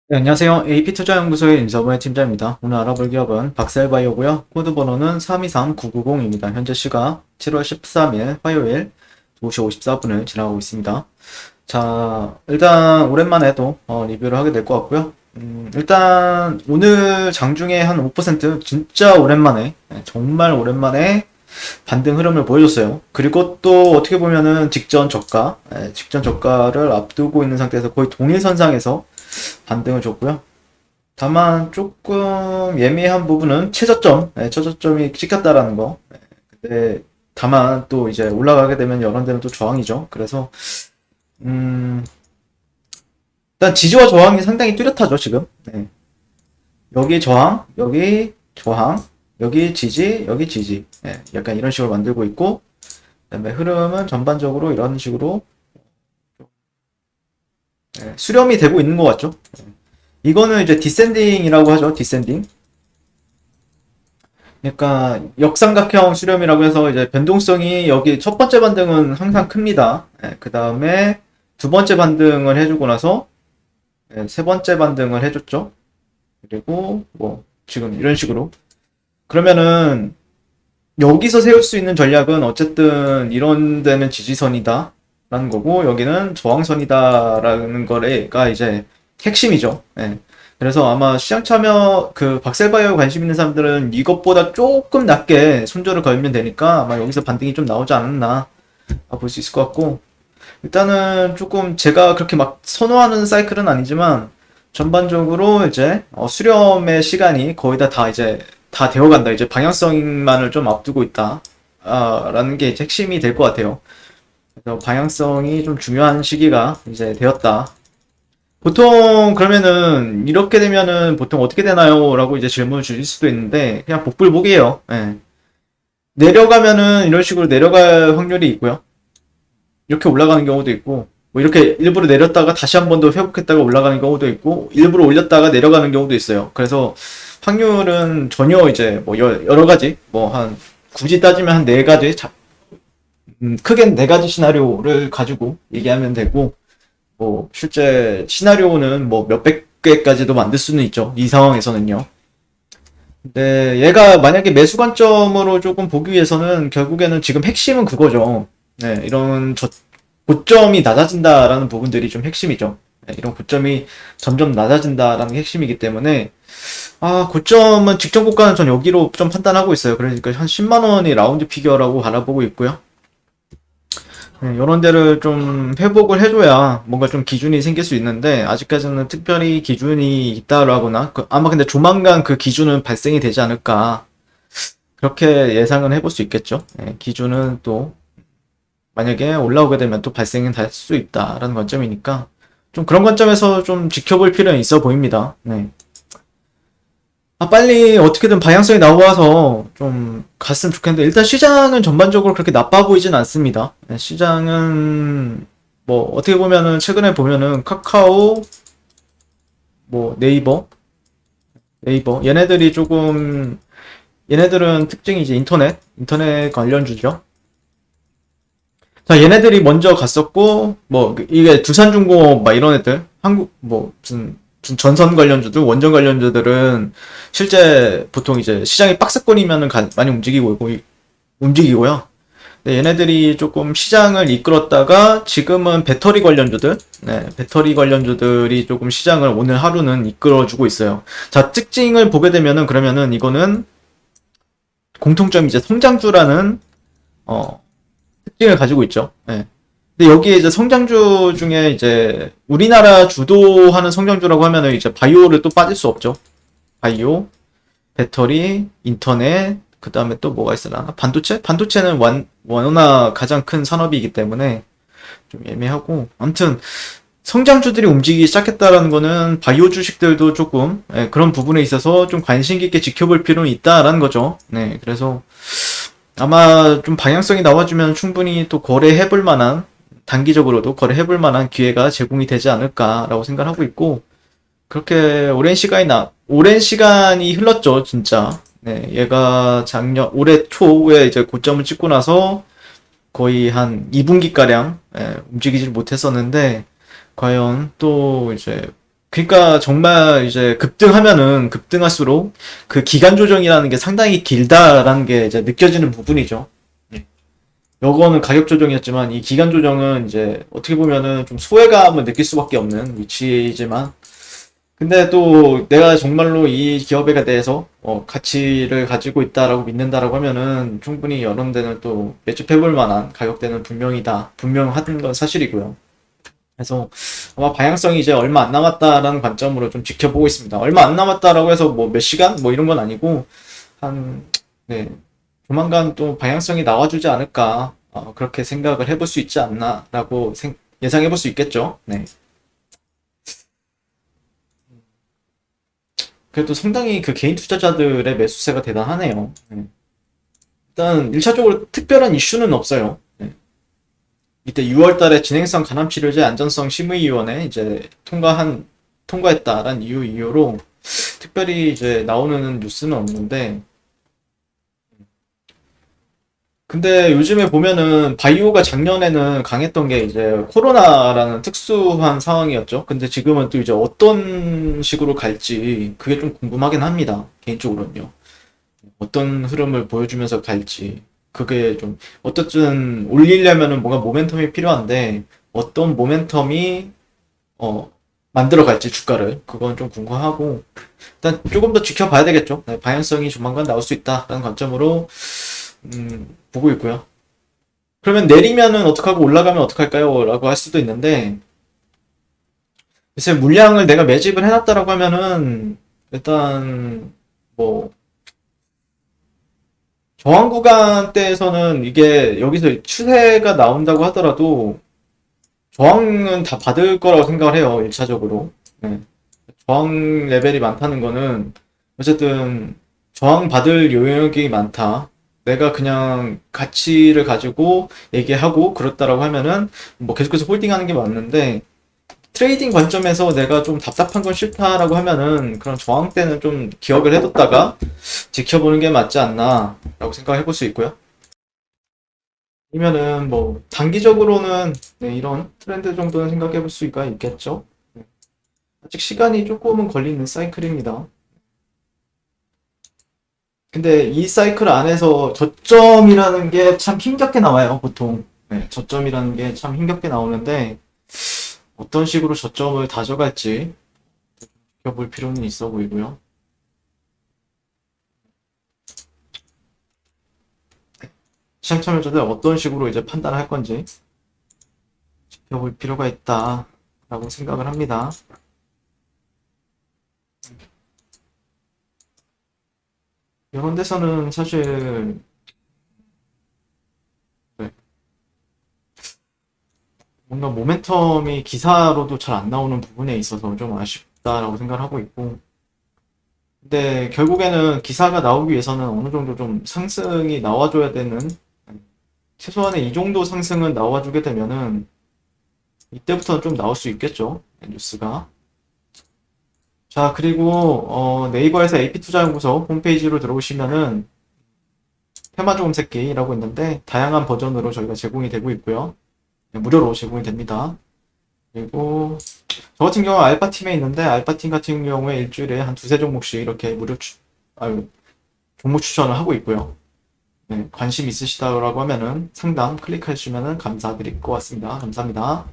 네, 안녕하세요. AP투자연구소의 임서부의 팀장입니다. 오늘 알아볼 기업은 박셀바이오고요. 코드 번호는 323990입니다. 현재 시각 7월 13일 화요일 2시 54분을 지나가고 있습니다. 자, 일단 오랜만에 또 리뷰를 하게 될 것 같고요. 일단 오늘 장중에 한 5% 진짜 오랜만에, 정말 오랜만에 반등 흐름을 보여줬어요. 그리고 또 어떻게 보면은 직전 저가를 앞두고 있는 상태에서 거의 동일선상에서 반등을 줬고요. 다만 조금 예민한 부분은 최저점이 찍혔다라는 거. 근데 다만 또 이제 올라가게 되면 이런 데는 또 저항이죠. 그래서 음, 일단 지지와 저항이 상당히 뚜렷하죠, 지금. 네. 여기 저항, 여기 저항, 여기 지지, 여기 지지. 네, 약간 이런 식으로 만들고 있고, 그다음에 흐름은 전반적으로 이런 식으로 수렴이 되고 있는 것 같죠. 이거는 이제 디센딩이라고 하죠. 디센딩. 그러니까 역삼각형 수렴이라고 해서 이제 변동성이 여기 첫 번째 반등은 항상 큽니다. 그 다음에 두 번째 반등을 해주고 나서 세 번째 반등을 해줬죠. 그리고 뭐 지금 이런 식으로 그러면은 여기서 세울 수 있는 전략은 어쨌든 이런 데는 지지선이다 라는 거고 여기는 저항선이다 라는 거가 이제 핵심이죠. 예. 그래서 아마 시장 참여 그 박셀바이오 관심 있는 사람들은 이것보다 조금 낮게 손절을 걸면 되니까 아마 여기서 반등이 좀 나오지 않았나 볼 수 있을 것 같고 일단은 조금 제가 그렇게 막 선호하는 사이클은 아니지만 전반적으로 이제 수렴의 시간이 거의 다 이제 다 되어간다. 이제 방향성만을 좀 앞두고 있다. 라는 게 이제 핵심이 될 것 같아요. 그래서 방향성이 좀 중요한 시기가 이제 되었다. 보통 그러면은 이렇게 되면은 보통 어떻게 되나요? 라고 이제 질문을 주실 수도 있는데 그냥 복불복이에요. 예. 내려가면은 이런 식으로 내려갈 확률이 있고요. 이렇게 올라가는 경우도 있고 뭐 이렇게 일부러 내렸다가 다시 한 번 더 회복했다가 올라가는 경우도 있고 일부러 올렸다가 내려가는 경우도 있어요. 그래서 확률은 전혀 이제 뭐 여러 가지 뭐 한 굳이 따지면 한 네 가지 크게 네 가지 시나리오를 가지고 얘기하면 되고 뭐 실제 시나리오는 뭐 몇백 개까지도 만들 수는 있죠. 이 상황에서는요. 근데 얘가 만약에 매수 관점으로 조금 보기 위해서는 결국에는 지금 핵심은 그거죠. 네, 고점이 낮아진다라는 부분들이 좀 핵심이죠. 네, 이런 고점이 점점 낮아진다라는 게 핵심이기 때문에 고점은 직전 고가는 전 여기로 좀 판단하고 있어요. 그러니까 한 10만 원이 라운드 피겨라고 바라보고 있고요. 네, 이런 데를 좀 회복을 해줘야 뭔가 좀 기준이 생길 수 있는데 아직까지는 특별히 기준이 있다라거나 아마 근데 조만간 그 기준은 발생이 되지 않을까 그렇게 예상은 해볼 수 있겠죠. 네, 기준은 또 만약에 올라오게 되면 또 발생이 될 수 있다라는 관점이니까 좀 그런 관점에서 좀 지켜볼 필요는 있어 보입니다. 네. 빨리 어떻게든 방향성이 나와서 좀 갔으면 좋겠는데, 일단 시장은 전반적으로 그렇게 나빠 보이진 않습니다. 네, 시장은, 뭐, 어떻게 보면은, 최근에 보면은, 카카오, 뭐, 네이버, 얘네들이 조금, 얘네들은 특징이 이제 인터넷 관련주죠. 자, 얘네들이 먼저 갔었고, 뭐, 이게 두산중공업, 막 이런 애들, 무슨 전선 관련주들, 원전 관련주들은 실제 보통 이제 시장이 박스권이면은 많이 움직이고요. 네, 얘네들이 조금 시장을 이끌었다가 지금은 배터리 관련주들이 조금 시장을 오늘 하루는 이끌어주고 있어요. 자, 특징을 보게 되면은 그러면은 이거는 공통점 이제 성장주라는, 어, 특징을 가지고 있죠. 예. 근데 여기에 이제 성장주 중에 이제 우리나라 주도하는 성장주라고 하면은 이제 바이오를 또 빠질 수 없죠. 바이오, 배터리, 인터넷, 그 다음에 또 뭐가 있으나? 반도체? 반도체는 워낙 가장 큰 산업이기 때문에 좀 애매하고. 아무튼 성장주들이 움직이기 시작했다라는 거는 바이오 주식들도 조금 그런 부분에 있어서 좀 관심 깊게 지켜볼 필요는 있다라는 거죠. 네, 그래서 아마 좀 방향성이 나와주면 충분히 또 거래해볼 만한 단기적으로도 거래해볼 만한 기회가 제공이 되지 않을까라고 생각하고 있고 그렇게 오랜 시간이 흘렀죠 진짜. 네, 얘가 올해 초에 이제 고점을 찍고 나서 거의 한 2분기가량 움직이질 못했었는데 과연 또 이제 그러니까 정말 이제 급등하면은 급등할수록 그 기간 조정이라는 게 상당히 길다라는 게 이제 느껴지는 부분이죠. 예. 요거는 가격 조정이었지만 이 기간 조정은 이제 어떻게 보면은 좀 소외감을 느낄 수밖에 없는 위치이지만 근데 또 내가 정말로 이 기업에 대해서 가치를 가지고 있다라고 믿는다라고 하면은 충분히 여러 데는 또 매집해볼 만한 가격대는 분명한 건 사실이고요. 그래서 아마 방향성이 이제 얼마 안 남았다라는 관점으로 좀 지켜보고 있습니다. 얼마 안 남았다라고 해서 뭐 몇 시간 뭐 이런 건 아니고 한 네, 조만간 또 방향성이 나와주지 않을까 그렇게 생각을 해볼 수 있지 않나라고 예상해볼 수 있겠죠. 네. 그래도 상당히 그 개인 투자자들의 매수세가 대단하네요. 네. 일단 1차적으로 특별한 이슈는 없어요. 네. 이때 6월 달에 진행성 간암치료제 안전성 심의위원회 이제 통과했다라는 이유로 특별히 이제 나오는 뉴스는 없는데 근데 요즘에 보면은 바이오가 작년에는 강했던 게 이제 코로나라는 특수한 상황이었죠. 근데 지금은 또 이제 어떤 식으로 갈지 그게 좀 궁금하긴 합니다. 개인적으로는요. 어떤 흐름을 보여주면서 갈지. 그게 좀, 어쨌든 올리려면은 뭔가 모멘텀이 필요한데, 어떤 모멘텀이, 어, 만들어 갈지 주가를. 그건 좀 궁금하고, 일단 조금 더 지켜봐야 되겠죠. 네, 방향성이 조만간 나올 수 있다라는 관점으로, 보고 있고요. 그러면 내리면은 어떡하고 올라가면 어떡할까요? 라고 할 수도 있는데, 글쎄, 물량을 내가 매집을 해놨다라고 하면은, 일단, 뭐, 저항 구간대에서는 이게 여기서 추세가 나온다고 하더라도 저항은 다 받을 거라고 생각을 해요. 1차적으로. 네. 저항 레벨이 많다는 거는 어쨌든 저항 받을 영역이 많다. 내가 그냥 가치를 가지고 얘기하고 그렇다라고 하면은 뭐 계속해서 홀딩하는 게 맞는데 트레이딩 관점에서 내가 좀 답답한 건 싫다라고 하면은 그런 저항 때는 좀 기억을 해뒀다가 지켜보는 게 맞지 않나라고 생각해 볼 수 있고요. 아니면은 뭐 단기적으로는 네, 이런 트렌드 정도는 생각해 볼 수가 있겠죠. 네. 아직 시간이 조금은 걸리는 사이클입니다. 근데 이 사이클 안에서 저점이라는 게 참 힘겹게 나와요, 보통. 네, 저점이라는 게 참 힘겹게 나오는데 어떤 식으로 저점을 다져갈지 지켜볼 필요는 있어 보이고요. 시장 참여자들 어떤 식으로 이제 판단할 건지 지켜볼 필요가 있다라고 생각을 합니다. 이런 데서는 사실 네, 뭔가 모멘텀이 기사로도 잘 안 나오는 부분에 있어서 좀 아쉽다라고 생각을 하고 있고 근데 결국에는 기사가 나오기 위해서는 어느 정도 좀 상승이 나와줘야 되는 최소한의 이 정도 상승은 나와주게 되면은 이때부터는 좀 나올 수 있겠죠 뉴스가 자 그리고 네이버에서 AP투자연구소 홈페이지로 들어오시면은 테마주 검색기라고 있는데 다양한 버전으로 저희가 제공이 되고 있고요 네, 무료로 제공이 됩니다 그리고 저 같은 경우 알파팀에 있는데 알파팀 같은 경우에 일주일에 한 두세 종목씩 이렇게 종목 추천을 하고 있고요. 네, 관심 있으시다고 하면은 상담 클릭하시면은 감사드릴 것 같습니다. 감사합니다.